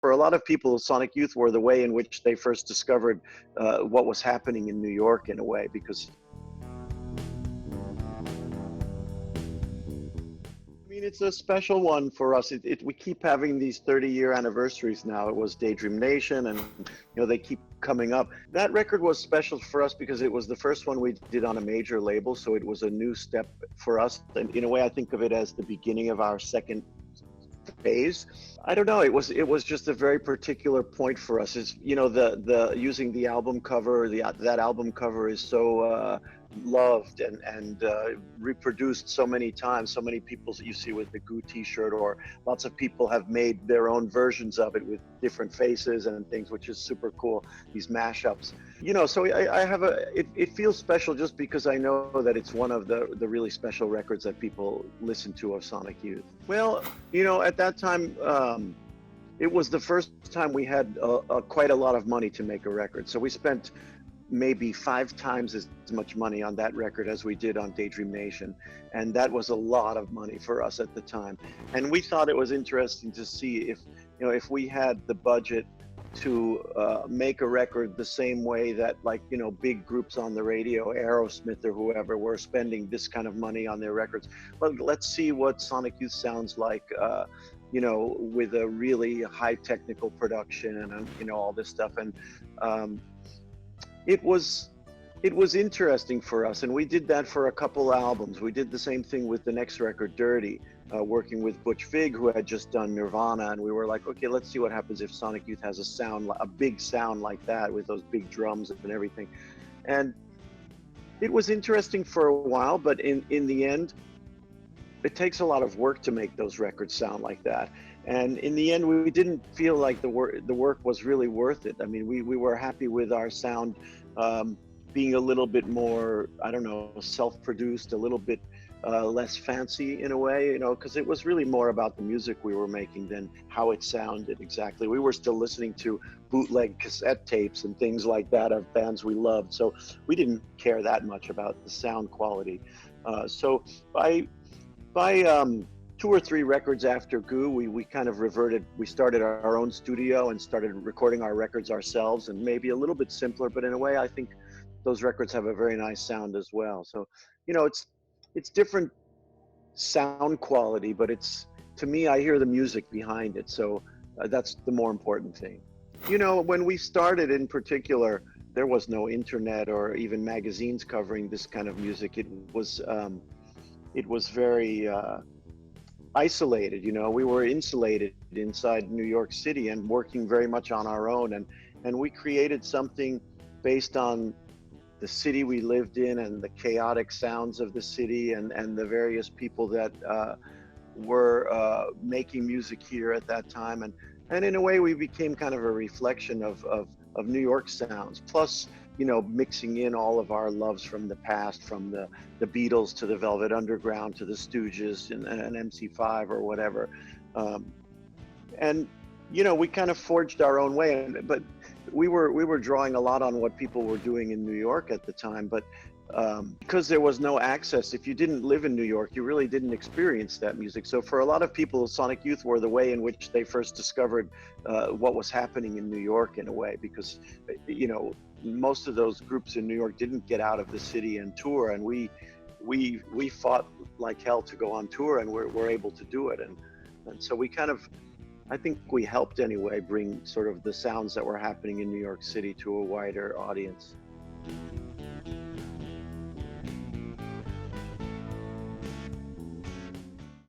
For a lot of people, Sonic Youth were the way in which they first discovered what was happening in New York in a way, because I mean, it's a special one for us. We keep having these 30-year anniversaries now. It was Daydream Nation, and they keep coming up. That record was special for us because it was the first one we did on a major label, so it was a new step for us. And in a way, I think of it as the beginning of our second phase. I don't know. It was just a very particular point for us. Is the using the album cover. That album cover is so loved and reproduced so many times. So many people that you see with the Goo T-shirt, or lots of people have made their own versions of it with different faces and things, which is super cool. These mashups, So I have it feels special just because I know that it's one of the really special records that people listen to of Sonic Youth. Well, at that time, it was the first time we had quite a lot of money to make a record. So we spent maybe 5 times as much money on that record as we did on Daydream Nation. And that was a lot of money for us at the time. And we thought it was interesting to see if we had the budget to make a record the same way that, like, big groups on the radio, Aerosmith or whoever, were spending this kind of money on their records. But let's see what Sonic Youth sounds like, with a really high technical production and, all this stuff. And it was interesting for us, and we did that for a couple albums. We did the same thing with the next record, Dirty, working with Butch Vig, who had just done Nirvana, and we were like, okay, let's see what happens if Sonic Youth has a big sound like that, with those big drums and everything. And it was interesting for a while, but in the end, it takes a lot of work to make those records sound like that. And in the end, we didn't feel like the work was really worth it. I mean, we were happy with our sound being a little bit more, I don't know, self-produced, a little bit less fancy in a way, because it was really more about the music we were making than how it sounded exactly. We were still listening to bootleg cassette tapes and things like that of bands we loved. So we didn't care that much about the sound quality. So by 2 or 3 records after Goo, we kind of reverted. We started our own studio and started recording our records ourselves, and maybe a little bit simpler, but in a way, I think those records have a very nice sound as well. So, it's different sound quality, but to me, I hear the music behind it. So that's the more important thing. When we started in particular, there was no internet or even magazines covering this kind of music. It was very isolated. We were insulated inside New York City and working very much on our own, and we created something based on the city we lived in and the chaotic sounds of the city and the various people that were making music here at that time, and in a way we became kind of a reflection of New York sounds, plus mixing in all of our loves from the past, from the Beatles to the Velvet Underground to the Stooges and MC5 or whatever. And we kind of forged our own way, but we were drawing a lot on what people were doing in New York at the time. But because there was no access, if you didn't live in New York, you really didn't experience that music. So for a lot of people, Sonic Youth were the way in which they first discovered what was happening in New York in a way, because most of those groups in New York didn't get out of the city and tour, and we fought like hell to go on tour, and we're able to do it, and so we kind of, I think we helped anyway bring sort of the sounds that were happening in New York City to a wider audience.